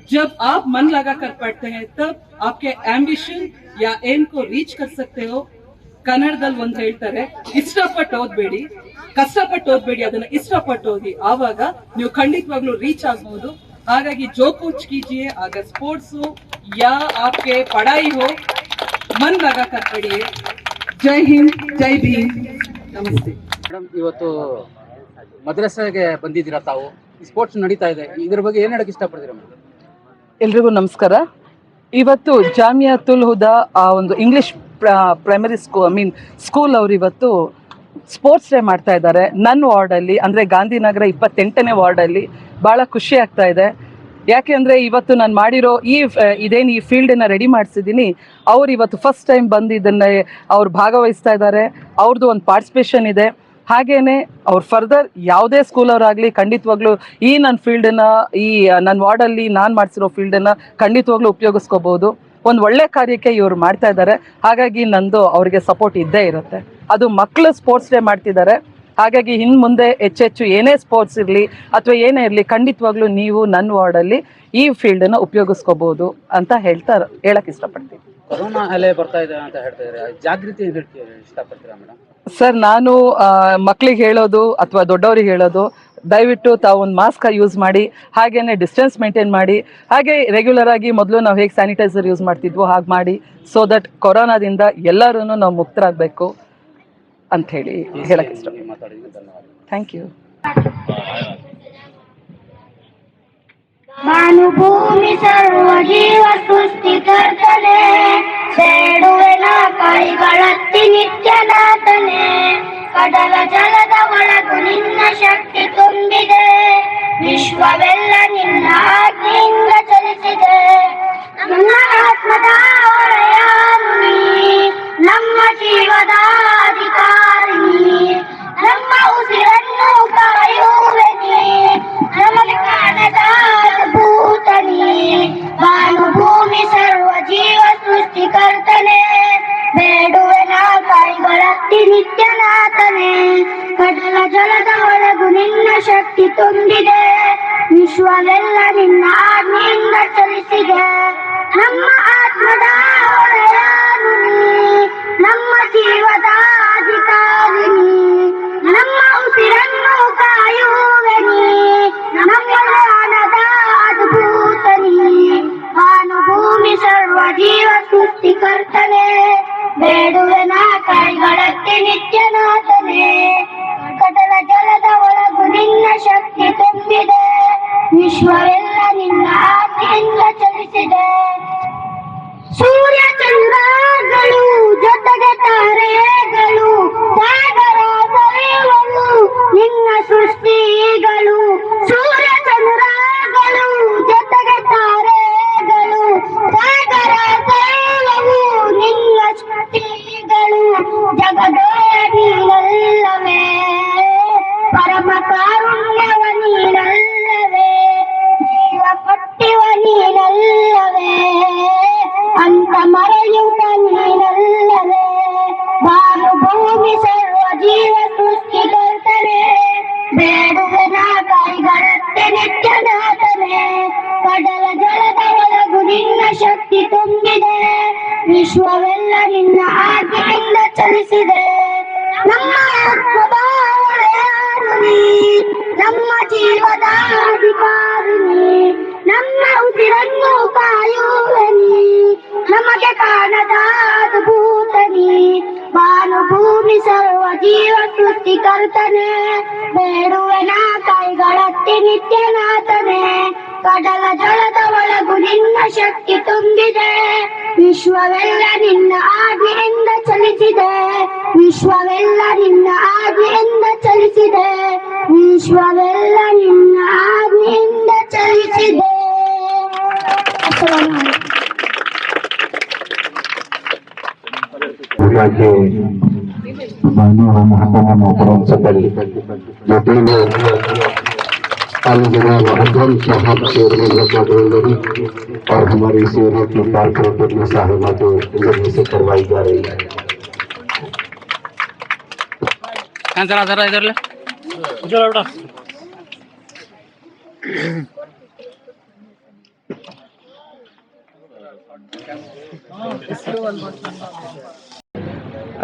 जब आप मन लगाकर पढ़ते हैं तब आपके एम्बिशन या एम को रीच कर सकते हो। ಕನ್ನಡದಲ್ಲಿ ಒಂದು ಹೇಳ್ತಾರೆ, ಇಷ್ಟಪಟ್ಟು ಓದ್ಬೇಡಿ, ಕಷ್ಟಪಟ್ಟು ಓದ್ಬೇಡಿ, ಅದನ್ನ ಇಷ್ಟಪಟ್ಟು ಓದಿ, ಆವಾಗ ನೀವು ಖಂಡಿತವಾಗ್ಲೂ ರೀಚ್ ಆಗಬಹುದು। ಹಾಗಾಗಿ जो कुछ कीजिए, अगर स्पोर्ट्स हो या आपके पढ़ाई हो, मन लगाकर पढ़िए। जय हिंद, जय भीम, नमस्ते।
ಮೇಡಮ್, ಇವತ್ತು ಮದ್ರಸಾಗೆ ಬಂದಿದ್ದೀರಾ ತಾವು, ಸ್ಪೋರ್ಟ್ಸ್ ನಡೀತಾ ಇದೆ, ಇದ್ರ ಬಗ್ಗೆ ಏನ್ ಹೇಳಕ್ ಇಷ್ಟಪಡ್ತೀರಾ ಮೇಡಮ್?
ಎಲ್ರಿಗೂ ನಮಸ್ಕಾರ. ಇವತ್ತು ಜಾಮಿಯಾತುಲ್ ಹುದಾ ಆ ಒಂದು ಇಂಗ್ಲಿಷ್ ಪ್ರೈಮರಿ ಸ್ಕೂಲ್ ಅವರು ಇವತ್ತು ಸ್ಪೋರ್ಟ್ಸ್ ಡೇ ಮಾಡ್ತಾ ಇದ್ದಾರೆ ನನ್ನ ವಾರ್ಡಲ್ಲಿ, ಅಂದರೆ ಗಾಂಧಿನಗರ 28ನೇ ವಾರ್ಡಲ್ಲಿ. ಭಾಳ ಖುಷಿ ಆಗ್ತಾ ಇದೆ. ಯಾಕೆ ಅಂದರೆ ಇವತ್ತು ನಾನು ಮಾಡಿರೋ ಈ ಫೀಲ್ಡನ್ನು ರೆಡಿ ಮಾಡಿಸಿದ್ದೀನಿ, ಅವ್ರು ಇವತ್ತು ಫಸ್ಟ್ ಟೈಮ್ ಬಂದು ಇದನ್ನು ಅವ್ರು ಭಾಗವಹಿಸ್ತಾ ಇದ್ದಾರೆ. ಅವ್ರದ್ದು ಒಂದು ಪಾರ್ಟಿಸಿಪೇಷನ್ ಇದೆ. ಹಾಗೇನೆ ಅವ್ರು ಫರ್ದರ್ ಯಾವುದೇ ಸ್ಕೂಲವರಾಗಲಿ ಖಂಡಿತವಾಗ್ಲೂ ಈ ನನ್ನ ಫೀಲ್ಡನ್ನು, ಈ ನನ್ನ ವಾರ್ಡಲ್ಲಿ ನಾನು ಮಾಡಿಸಿರೋ ಫೀಲ್ಡನ್ನು ಖಂಡಿತವಾಗ್ಲೂ ಉಪಯೋಗಿಸ್ಕೋಬೋದು. ಒಂದು ಒಳ್ಳೆ ಕಾರ್ಯಕ್ಕೆ ಇವರು ಮಾಡ್ತಾ ಇದ್ದಾರೆ. ಹಾಗಾಗಿ ನಂದು ಅವರಿಗೆ ಸಪೋರ್ಟ್ ಇದ್ದೇ ಇರುತ್ತೆ. ಅದು ಮಕ್ಕಳು ಸ್ಪೋರ್ಟ್ಸ್ ಡೇ ಮಾಡ್ತಿದ್ದಾರೆ. ಹಾಗಾಗಿ ಇನ್ನು ಮುಂದೆ ಹೆಚ್ಚೆಚ್ಚು ಏನೇ ಸ್ಪೋರ್ಟ್ಸ್ ಇರಲಿ ಅಥವಾ ಏನೇ ಇರಲಿ, ಖಂಡಿತವಾಗ್ಲೂ ನೀವು ನನ್ನ ವಾರ್ಡಲ್ಲಿ ಈ ಫೀಲ್ಡನ್ನು ಉಪಯೋಗಿಸ್ಕೋಬೋದು ಅಂತ ಹೇಳಕ್ಕೆ ಇಷ್ಟಪಡ್ತೀನಿ.
ಕೊರೋನಾ ಅಲೆ ಬರ್ತಾ ಇದೆ ಅಂತ ಹೇಳ್ತಾ ಇದ್ದಾರೆ, ಜಾಗೃತಿ ಇಷ್ಟಪಡ್ತೀರಾ ಮೇಡಮ್?
ಸರ್, ನಾನು ಮಕ್ಕಳಿಗೆ ಹೇಳೋದು ಅಥವಾ ದೊಡ್ಡವ್ರಿಗೆ ಹೇಳೋದು, ದಯವಿಟ್ಟು ತಾವು ಒಂದು ಮಾಸ್ಕ್ ಯೂಸ್ ಮಾಡಿ, ಹಾಗೇನೆ ಡಿಸ್ಟೆನ್ಸ್ ಮೇಂಟೈನ್ ಮಾಡಿ, ಹಾಗೆ ರೆಗ್ಯುಲರ್ ಆಗಿ ಮೊದಲು ನಾವು ಹೇಗೆ ಸ್ಯಾನಿಟೈಸರ್ ಯೂಸ್ ಮಾಡ್ತಿದ್ವೋ ಹಾಗೆ ಮಾಡಿ, ಸೊ ದಟ್ ಕೊರೋನಾದಿಂದ ಎಲ್ಲರೂ ನಾವು ಮುಕ್ತರಾಗಬೇಕು ಅಂತ ಹೇಳಕ್ಕೆ ಇಷ್ಟ. Thank you.
ಭಾನುಭೂಮಿ ಸರ್ವ ಜೀವ ಸೃಷ್ಟಿಕರ್ತನೆ, ಬೇಡುವೆನ ಕೈಗಳತ್ತಿ ನಿತ್ಯನಾಥನೆ. ಕಡಲ ಜಲದ ಒಳಗು ನಿನ್ನ ಶಕ್ತಿ ತುಂಬಿದೆ, ವಿಶ್ವವೆಲ್ಲ ನಿನ್ನ ಆಜ್ಞೆಯಿಂದ ಚಲಿಸಿದೆ. ನನ್ನ ಆತ್ಮದ ಒಡೆಯನು ನೀ, ನಮ್ಮ ಜೀವದ ಅಧಿಕಾರಿಣಿ, ನಮ್ಮ ಉಸಿರನ್ನು ಕಾಯುವೆ ನೀ, ನಮಗೆ ಕಾಣದ ಅದ್ಭುತ ನೀ. ಭಾನುಭೂಮಿ ಸರ್ವ ಜೀವ ಸೃಷ್ಟಿಕರ್ತನೆ, ಬೇಡುವೆನ ಕೈಗಳತ್ತಿ ನಿತ್ಯನಾಥನೆ. ಕಡಲ ಜಲದ ಒಳಗು ನಿನ್ನ ಶಕ್ತಿ ತುಂಬಿದೆ, ವಿಶ್ವವೆಲ್ಲ ನಿನ್ನ ಆಜ್ಞೆಯಿಂದ ಚಲಿಸಿದೆ. ನಮ್ಮ ಆತ್ಮದ ಒಡೆಯನು ನೀ, ನಮ್ಮ ಜೀವದ ಅಧಿಕಾರಿಣಿ, ನಮ್ಮ ಉಸಿರನ್ನು ಕಾಯುವೆ ನೀ, ನಮ್ಮ ಜ್ಞಾನದ ಅದ್ಭುತ ನೀ. ಭಾನುಭೂಮಿ ಸರ್ವ ಜೀವ ಸೃಷ್ಟಿಕರ್ತನೆ, ಬೇಡುವೆನ ಕೈಗಳತ್ತಿ ನಿತ್ಯನಾಥನೆ. ಕಡಲ ಜಲದ ಒಳಗು ನಿನ್ನ ಶಕ್ತಿ ತುಂಬಿದೆ, ವಿಶ್ವವೆಲ್ಲ ನಿನ್ನ ಆಜ್ಞೆಯಿಂದ ಚಲಿಸಿದೆ. ಸೂರ್ಯ ಚಂದ್ರಗಳು ಜೊತೆಗೆ ತಾರೆಗಳು, ಸಾಗರ ಸರೋವರಗಳು ನಿನ್ನ ಸೃಷ್ಟಿಗಳು. ಸೂರ್ಯ ಚಂದ್ರಗಳು ಜೊತೆಗೆ ತಾರೆಗಳು, ಸಾಗರ ಸರೋವರವು ನಿನ್ನ ಸೃಷ್ಟಿಗಳು. ಜಗದೊಡೆಯ ನೀನಲ್ಲವೇ, ಪರಮ ಕಾರುಣ್ಯವ ನೀನಲ್ಲವೇ, ಜೀವ ಕೊಟ್ಟಿವ ನೀನಲ್ಲವೇ, ಅಂತ ಮರೆಯುತ್ತ ನೀನಲ್ಲವೇ. ಭಾನುಭೂಮಿ ಸರ್ವ ಜೀವ ಸೃಷ್ಟಿಕರ್ತನೆ, ಬೇಡುವೆನ ಕೈಗಳತ್ತೆ ನಿತ್ಯನಾಥನೆ. ಕಡಲ ಜಲದ ಒಳಗು ನಿನ್ನ ಶಕ್ತಿ ತುಂಬಿದೆ, ವಿಶ್ವವೆಲ್ಲ ನಿನ್ನ ಆಜ್ಞೆಯಿಂದ ಚಲಿಸಿದೆ. ನಮ್ಮ ಆತ್ಮದ ಒಡೆಯನು ನೀ, ನಮ್ಮ ಜೀವದ ಅಧಿಕಾರಿಣಿ, ನಮ್ಮ ಉಸಿರನ್ನು ಕಾಯುವೆ ನೀ, ನಮಗೆ ಕಾಣದ ಅದ್ಭುತ ನೀ. ಭಾನುಭೂಮಿ ಭೂಮಿ ಸರ್ವ ಜೀವ ಸೃಷ್ಟಿಕರ್ತನೆ ಬೇಡುವೆನ ಕೈಗಳತ್ತಿ ನಿತ್ಯನಾಥನೆ ಕಡಲ ಜಲದ ಒಳಗು ನಿನ್ನ ಶಕ್ತಿ ತುಂಬಿದೆ ವಿಶ್ವವೆಲ್ಲ ನಿನ್ನ ಆಜ್ಞೆಯಿಂದ ಚಲಿಸಿದೆ ವಿಶ್ವವೆಲ್ಲ ನಿನ್ನ ಆಜ್ಞೆಯಿಂದ ಚಲಿಸಿದೆ ವಿಶ್ವವೆಲ್ಲ ನಿನ್ನ ಆಜ್ಞೆಯಿಂದ ಚಲಿಸಿದೆ.
के बानी और महकमा मोहतरम सकल जो तीनों अली जनाब अफजल साहब से और हमारी सेवा की कार्यक्रम में साहिबा के जरिए से करवाई जा रही है.
जरा इधर ले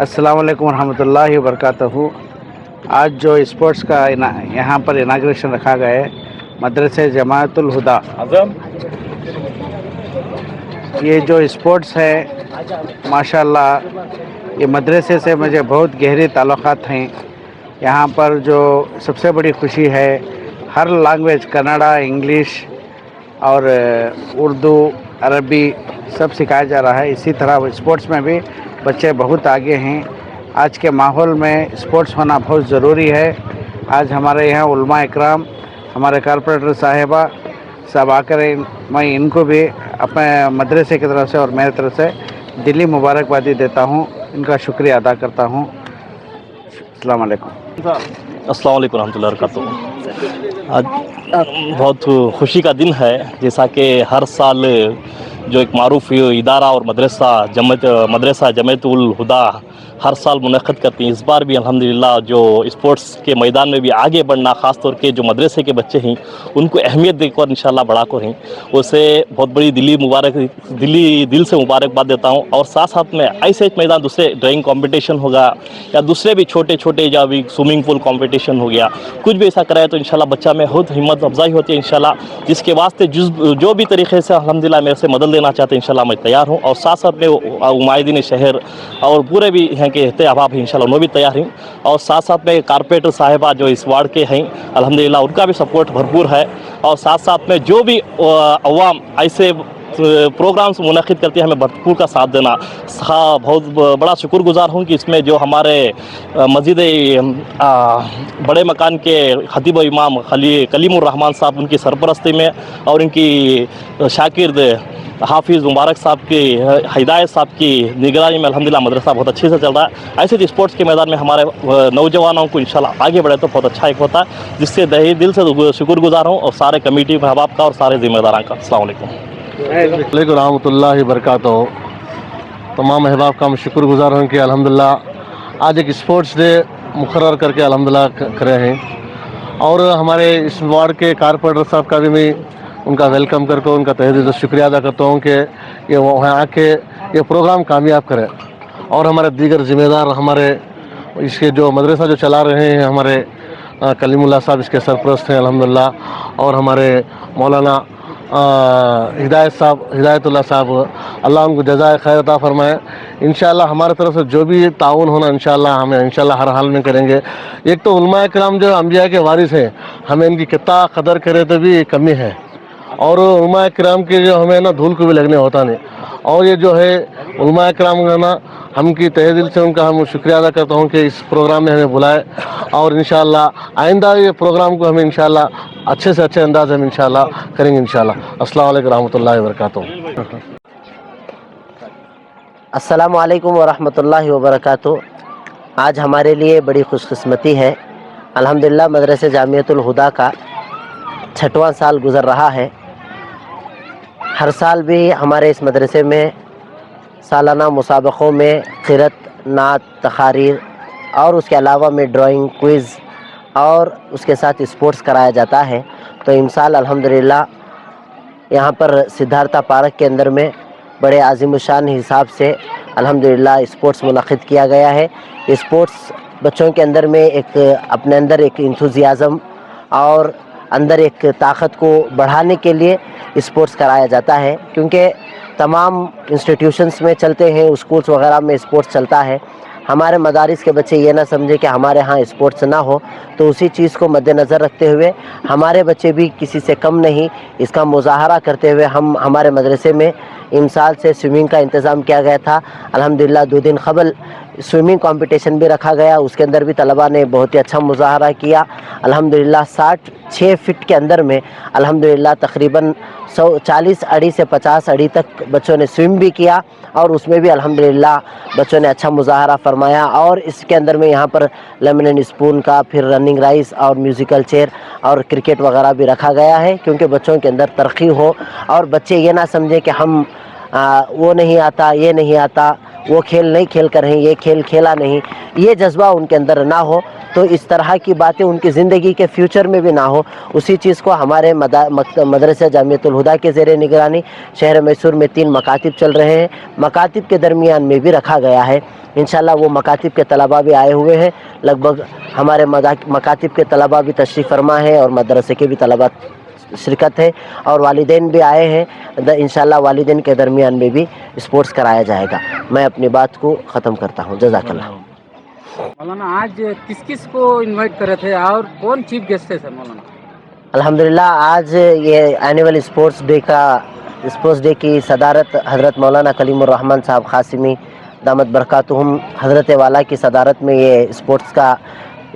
अस्सलाम वालेकुम रहमतुल्लाहि व बरकातहू. आज जो स्पोर्ट्स का यहाँ पर इनाग्रेशन रखा गया है मदरसे जमाअतुल हुदा, ये जो स्पोर्ट्स है माशाल्लाह ये मदरसे से मुझे बहुत गहरे ताल्लुकात हैं. यहाँ पर जो सबसे बड़ी खुशी है हर लैंग्वेज कन्नड़ा, इंग्लिश और उर्दू, अरबी सब सिखाया जा रहा है. इसी तरह स्पोर्ट्स में भी बच्चे बहुत आगे हैं. आज के माहौल में स्पोर्ट्स होना बहुत ज़रूरी है. आज हमारे यहाँ उलमा इकराम, हमारे कॉर्पोरेटर साहिबा सब आकर मैं इनको भी अपने मदरसे की तरफ से और मेरी तरफ से दिली मुबारकबादी देता हूँ, इनका शुक्रिया अदा करता हूँ. अस्सलाम वालेकुम.
अस्सलाम वालेकुम रहमतुल्लाहि व बरकातहू. आज बहुत खुशी का दिन है. जैसा कि हर साल जो एक मारूफ इदारा और मदरसा जमाअतुल हुदा हर साल मुनक़्क़िद करती हैं, इस बार भी अल्हम्दुलिल्लाह जो स्पोर्ट्स के मैदान में भी आगे बढ़ना, ख़ास तौर के जो मदरसे के बच्चे हैं उनको अहमियत देकर इंशाल्लाह बढ़ा कर हैं, उसे बहुत बड़ी दिल से मुबारकबाद देता हूँ. और साथ साथ में ऐसे एक मैदान दूसरे ड्राइंग कंपटीशन होगा या दूसरे भी छोटे छोटे जो अभी स्विमिंग पूल कंपटीशन हो गया, कुछ भी ऐसा कराए तो इंशाल्लाह बच्चा में बहुत हिम्मत अफजाई होती है इंशाल्लाह. जिसके वास्ते जो भी तरीके से अल्हम्दुलिल्लाह मेरे से मदद लेना चाहते हैं इंशाल्लाह मैं तैयार हूँ. और साथ साथ में उमायदीन शहर और पूरे भी यहाँ के अहबाब हैं इंशाल्लाह उन्होंने भी तैयार हैं. और साथ साथ में कारपोरेटर साहिबा जो इस वार्ड के हैं अल्हम्दुलिल्लाह उनका भी सपोर्ट भरपूर है. और साथ साथ में जो भी अवाम ऐसे प्रोग्राम्स मुनक़्क़िद करती है हमें भरपूर का साथ देना. बहुत बड़ा शुक्रगुजार हूँ कि इसमें जो हमारे मस्जिद बड़े मकान के खतीब इमाम कलीमुर रहमान साहब उनकी सरपरस्ती में और इनकी शाकिर्द हाफिज़ मुबारक साहब की हिदायत साहब की निगरानी में अल्हम्दुलिल्लाह मदरसा बहुत अच्छे से चल रहा है. ऐसे स्पोर्ट्स के मैदान में हमारे नौजवानों को इंशाल्लाह आगे बढ़े तो बहुत अच्छा एक होता है, जिससे दिल से शुक्रगुजार हूँ और सारे कमेटी अहबाब का और सारे ज़िम्मेदारों का. अस्सलाम वालेकुम रहमतुल्लाहि व बरकातहू. तमाम अहबाब का हम शुक्रगुजार हूँ कि अल्हम्दुलिल्लाह आज एक स्पोर्ट्स डे मुकर्रर करके अल्हम्दुलिल्लाह करे हैं. और हमारे इस वार्ड के कारपोरेटर साहब का भी मैं उनका वेलकम करके उनका तहे दिल से शुक्रिया अदा करता हूँ कि ये वहाँ आके ये प्रोग्राम कामयाब करें. और हमारे दीगर ज़िम्मेदार हमारे इसके जो मदरसा जो चला रहे हैं हमारे कलीमुल्लाह साहब इसके सरपरस्त हैं अल्हम्दुलिल्लाह. और हमारे मौलाना हिदायतुल्लाह साहब अल्लाह उनको जज़ाए खैर अता फरमाए. इंशाअल्लाह हमारे तरफ से जो भी ताउन होना इंशाअल्लाह हमें इंशाअल्लाह हर हाल में करेंगे. एक तो उलमा इकराम जो अंबिया के वारिस हैं हमें इनकी कितना कदर करे तो भी कमी है. और उलमा इकराम के जो हमें ना धूल को भी लगने होता नहीं. और ये जो है उलमा इकराम का ना हम की तहे दिल से उनका हम शुक्रिया अदा करता हूँ कि इस प्रोग्राम में हमें बुलाए. और इंशाअल्लाह आइंदा ये प्रोग्राम को हमें इंशाअल्लाह अच्छे से अच्छे अंदाज में इंशाअल्लाह करेंगे इंशाअल्लाह. अस्सलाम वालेकुम रहमतुल्लाहि व बरकातहू.
अस्सलाम वालेकुम व रहमतुल्लाहि व बरकातहू. आज हमारे लिए बड़ी खुशकिस्मती है. अल्हम्दुलिल्लाह मदरसे जामियतुल हुदा का 6वां साल गुज़र रहा है. हर साल भी हमारे इस मदरसे में सालाना मुसाबक़ों में क़िरत, नात, तक़ारीर और उसके अलावा में ड्राइंग, क्विज़ और उसके साथ स्पोर्ट्स कराया जाता है. तो इस साल अल्हम्दुलिल्लाह यहाँ पर सिद्धार्था पार्क के अंदर में बड़े आज़िमुशान हिसाब से अल्हम्दुलिल्लाह स्पोर्ट्स मुनक़्क़िद किया गया है. स्पोर्ट्स बच्चों के अंदर में एक अपने अंदर एक इंथुजियाज़म और अंदर एक ताकत को बढ़ाने के लिए स्पोर्ट्स कराया जाता है. क्योंकि तमाम इंस्टीट्यूशंस में चलते हैं, स्कूल्स वगैरह में स्पोर्ट्स चलता है. हमारे मदारिस के बच्चे ये ना समझे कि हमारे यहाँ स्पोर्ट्स ना हो, तो उसी चीज़ को मद्देनज़र रखते हुए हमारे बच्चे भी किसी से कम नहीं, इसका मुजाहरा करते हुए हमारे मदरसे में इमसाल से स्विमिंग का इंतज़ाम किया गया था। अल्हम्दुलिल्लाह 2 दिन क़बल स्विमिंग कंपटीशन भी रखा गया, उसके अंदर भी तलबा ने बहुत ही अच्छा मुजाहरा किया। अल्हम्दुलिल्लाह 66 फीट के अंदर में अल्हम्दुलिल्लाह तकरीबन 140 अड़ी से 50 अड़ी तक बच्चों ने स्विम भी किया, और उसमें भी अल्हम्दुलिल्लाह बच्चों ने अच्छा मुजाहरा फरमाया। और इसके अंदर में यहाँ पर लेमन एंड स्पून का, फिर रनिंग राइस और म्यूज़िकल चेयर और क्रिकेट वगैरह भी रखा गया है, क्योंकि बच्चों के अंदर तरक्की हो और बच्चे ये ना समझे कि हम वो नहीं आता, ये नहीं आता, वो खेल नहीं खेल कर हैं, ये खेल खेला नहीं, ये जज्बा उनके अंदर ना हो, तो इस तरह की बातें उनकी ज़िंदगी के फ्यूचर में भी ना हो। उसी चीज़ को हमारे मदरसा जामियतुल हुदा के ज़ेर निगरानी शहर मैसूर में 3 मकातिब चल रहे हैं, मकातिब के दरमियान में भी रखा गया है। इंशाल्लाह वो मकातिब के तलबा भी आए हुए हैं, लगभग हमारे मकातिब के तलबा भी तशरीफ़ फरमा है और मदरसे के भी तलबा शिरकत है, और वालिदैन भी आए हैं। इंशाल्लाह वालिदैन के दरमियान में भी स्पोर्ट्स कराया जाएगा। मैं अपनी बात को ख़त्म करता हूँ। जज़ाकल्लाह।
मौलाना आज किस किस को इनवाइट करे थे और कौन चीफ गेस्ट थे सर मौलाना?
अल्हम्दुलिल्लाह आज ये एनुअल स्पोर्ट्स डे की सदारत हज़रत मौलाना कलीमुर रहमान साहब क़ासिमी दामत बरकातुहुम हज़रत वाला की सदारत में ये स्पोर्ट्स का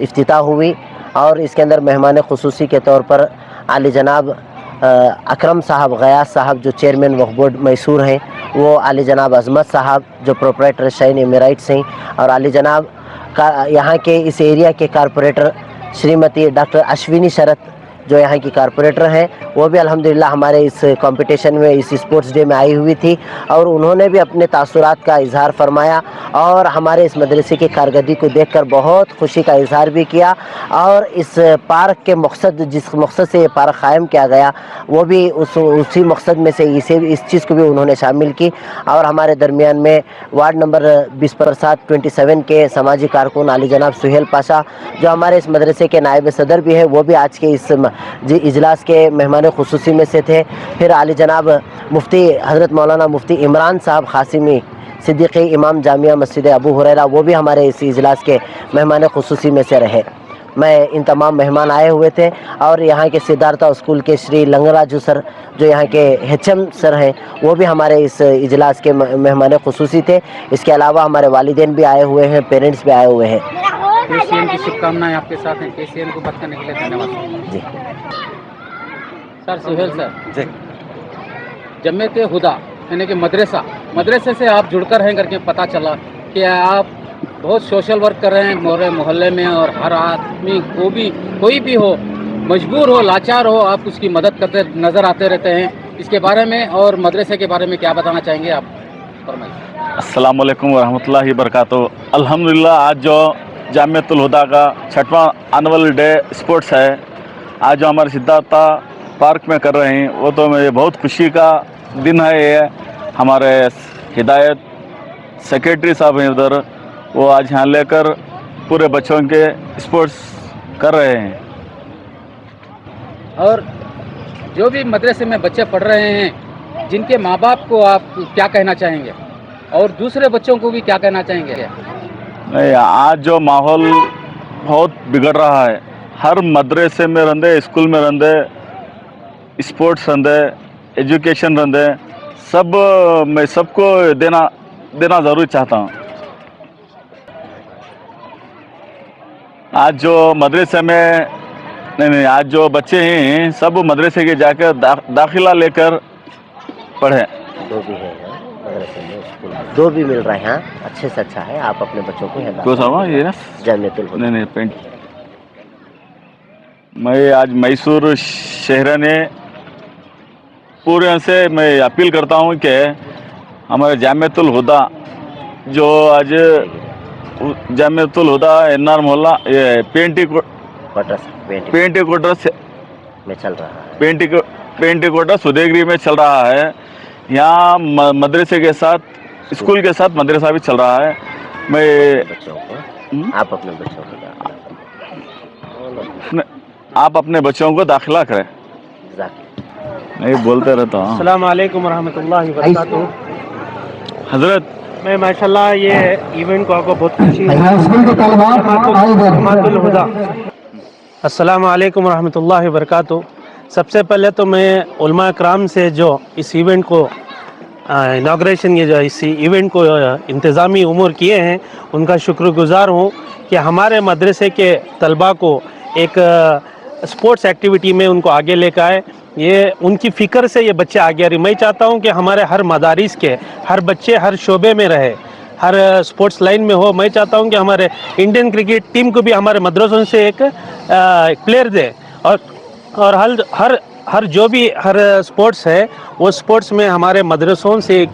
इफ्तिताह हुई, और इसके अंदर मेहमान ख़ुसूसी के तौर पर आली जनाब अकरम साहब गयास साहब जो चेयरमैन वक्फ बोर्ड मैसूर हैं, वो आली जनाब अज़मत साहब जो प्रोप्राइटर शाइन एमिराइट्स हैं, और आली जनाब का यहाँ के इस एरिया के कारपोरेटर श्रीमती डॉक्टर अश्विनी शरत जो यहाँ की कारपोरेटर हैं, वो भी अल्हम्दुलिल्लाह हमारे इस कंपटीशन में, इस स्पोर्ट्स डे में आई हुई थी, और उन्होंने भी अपने तासुरात का इजहार फरमाया और हमारे इस मदरसे की कारकर्दगी को देखकर बहुत खुशी का इजहार भी किया। और इस पार्क के मकसद, जिस मकसद से ये पार्क क़ायम किया गया, वो भी उसी मकसद में से इस चीज़ को भी उन्होंने शामिल की। और हमारे दरमियान में वार्ड नंबर 27 के समाजी कारकुन आली जनाब सुहेल पाशा जो हमारे इस मदरसे के नायब सदर भी हैं, वो भी आज के इस इजलास के मेहमान खुसूसी में से थे। फिर आली जनाब मुफ्ती हज़रत मौलाना मुफ्ती इमरान साहब क़ासिमी सिद्दीक़ी इमाम जामिया मस्जिद अबू हुरैरा, वो भी हमारे इस इजलास के मेहमान खुसूसी में से रहे। मैं इन तमाम मेहमान आए हुए थे, और यहाँ के सिद्धार्था स्कूल के श्री लंगराजू सर जो यहाँ के HM सर हैं, वो भी हमारे इस इजलास के मेहमान खुसूसी थे। इसके अलावा हमारे वालिदैन भी आए हुए हैं, पेरेंट्स भी आए हुए हैं।
KCN की शुभकामनाएं आपके साथ हैं। KCN को बात करने के लिए धन्यवाद
जी
सर। सुहेल सर, जमियत हुदा यानी कि मदरसे से आप जुड़कर हैं करके पता चला कि आप बहुत सोशल वर्क कर रहे हैं मोरे मोहल्ले में, और हर आदमी को भी, कोई भी हो, मजबूर हो, लाचार हो, आप उसकी मदद करते नज़र आते रहते हैं। इसके बारे में और मदरसे के बारे में क्या बताना चाहेंगे आप? फरमाइए।
अस्सलाम वालेकुम वरहमतुल्लाहि बरकातुहू। अल्हम्दुलिल्लाह आज जो जामियतुल हुदा का 6वां एनुअल डे स्पोर्ट्स है, आज जो हमारे सिद्धार्था पार्क में कर रहे हैं, वो तो मुझे बहुत खुशी का दिन है। ये हमारे हिदायत सेक्रेटरी साहब हैं उधर, वो आज यहाँ लेकर पूरे बच्चों के स्पोर्ट्स कर रहे हैं।
और जो भी मदरसे में बच्चे पढ़ रहे हैं, जिनके माँ बाप को आप क्या कहना चाहेंगे, और दूसरे बच्चों को भी क्या कहना चाहेंगे?
नहीं, आज जो माहौल बहुत बिगड़ रहा है, हर मदरसे में रंदे, स्कूल में रंदे, स्पोर्ट्स रंदे, एजुकेशन रंदे, सब मैं सबको देना ज़रूर चाहता हूँ। आज जो मदरसे में नहीं, आज जो बच्चे हैं सब मदरसे के जाकर दाखिला लेकर पढ़े।
दो भी है मदरसे में, स्कूल में 2 भी मिल रहे हैं। अच्छे से अच्छा है, आप अपने बच्चों को
ये
जामियतुल हुदा।
नहीं पेंट। मैं आज मैसूर शहर ने पूरे से मैं अपील करता हूँ कि हमारे जामियतुल हुदा जो आज जामियतुल हुदा NR मोहल्ला ये पेंटी क्वार्टर
में चल रहा है,
पेंटी क्वार्टर सुदेगरी में चल रहा है। यहाँ मदरसे के साथ, स्कूल के साथ मदरसा भी चल रहा है। मैं
बच्चों को आप अपने बच्चों को दाखिला करें। नहीं बोलते रहता हूँ।
अस्सलाम वालेकुम रहमतुल्लाहि व बरकातुहू।
हजरत
मैं माशाल्लाह ये इवेंट को आपको बहुत खुशी अस्सलाम वालेकुम रहमतुल्लाहि व बरकातहू। सबसे पहले तो मैं उलमा कराम से जो इस इवेंट को इनाग्रेशन ये जो इस इवेंट को इंतज़ामी उमूर किए हैं उनका शुक्रगुज़ार हूँ कि हमारे मदरसे के तलबा को एक स्पोर्ट्स एक्टिविटी में उनको आगे लेकर आए। ये उनकी फ़िक्र से ये बच्चे आगे आ रहे। मैं चाहता हूँ कि हमारे हर मदारिस के हर बच्चे हर शोबे में रहे, हर स्पोर्ट्स लाइन में हो। मैं चाहता हूँ कि हमारे इंडियन क्रिकेट टीम को भी हमारे मदरसों से एक प्लेयर दे और हर जो भी हर स्पोर्ट्स है वो स्पोर्ट्स में हमारे मदरसों से एक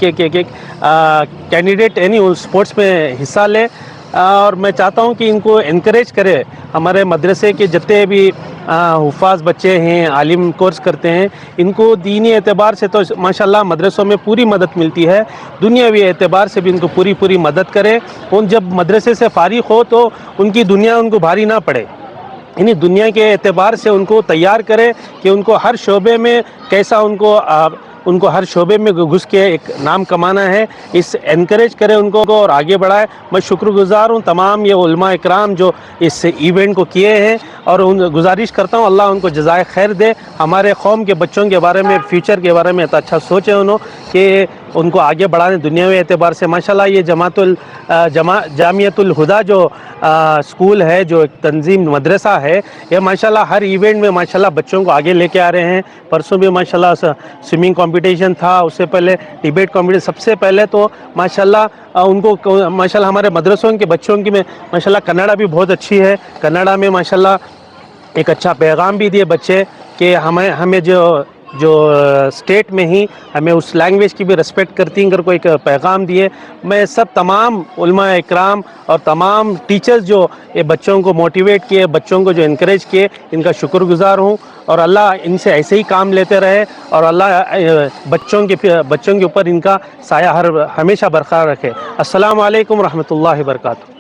कैंडिडेट यानी उस स्पोर्ट्स में हिस्सा ले। और मैं चाहता हूँ कि इनको इनकरेज करे। हमारे मदरसे के जितने भी हुफ़ाज़ बच्चे हैं, आलिम कोर्स करते हैं, इनको दीनी एतबार से तो माशाल्लाह मदरसों में पूरी मदद मिलती है, दुनियावी एतबार से भी इनको पूरी मदद करे। उन जब मदरसे से फ़ारिग़ हो तो उनकी दुनिया उनको भारी ना पड़े, यानी दुनिया के एतबार से उनको तैयार करे कि उनको हर शोबे में कैसा उनको हर शोबे में घुस के एक नाम कमाना है। इस एनकरेज करें उनको और आगे बढ़ाए। मैं शुक्रगुज़ार हूँ तमाम ये उलमा इकराम जो इस इवेंट को किए हैं और गुजारिश करता हूँ अल्लाह उनको जज़ाए खैर दे। हमारे कौम के बच्चों के बारे में, फ्यूचर के बारे में तो अच्छा सोचे उन्होंने कि उनको आगे बढ़ाने दुनियावी एतबार से। माशाल्लाह ये जामियतुल हुदा जो स्कूल है, जो एक तंजीम मदरसा है, ये माशाल्लाह हर इवेंट में माशाल्लाह बच्चों को आगे लेके आ रहे हैं। परसों भी माशाल्लाह स्विमिंग कंपटीशन था, उससे पहले डिबेट कंपटीशन। सबसे पहले तो माशाल्लाह उनको माशाल्लाह हमारे मदरसों के बच्चों की में माशाल्लाह कन्नड़ा भी बहुत अच्छी है। कन्नड़ा में माशाल्लाह एक अच्छा पैगाम भी दिए बच्चे कि हमें जो स्टेट में ही हमें उस लैंग्वेज की भी रिस्पेक्ट करती हैं, अगर कोई एक पैगाम दिए। मैं सब तमाम उलमा इकराम और तमाम टीचर्स जो ये बच्चों को मोटिवेट किए, बच्चों को जो इनकरेज किए, इनका शुक्रगुज़ार हूँ और अल्लाह इनसे ऐसे ही काम लेते रहे और अल्लाह बच्चों के ऊपर इनका साया हमेशा बरकरार रखे। अस्सलाम वालेकुम रहमतुल्लाहि व बरकातहू।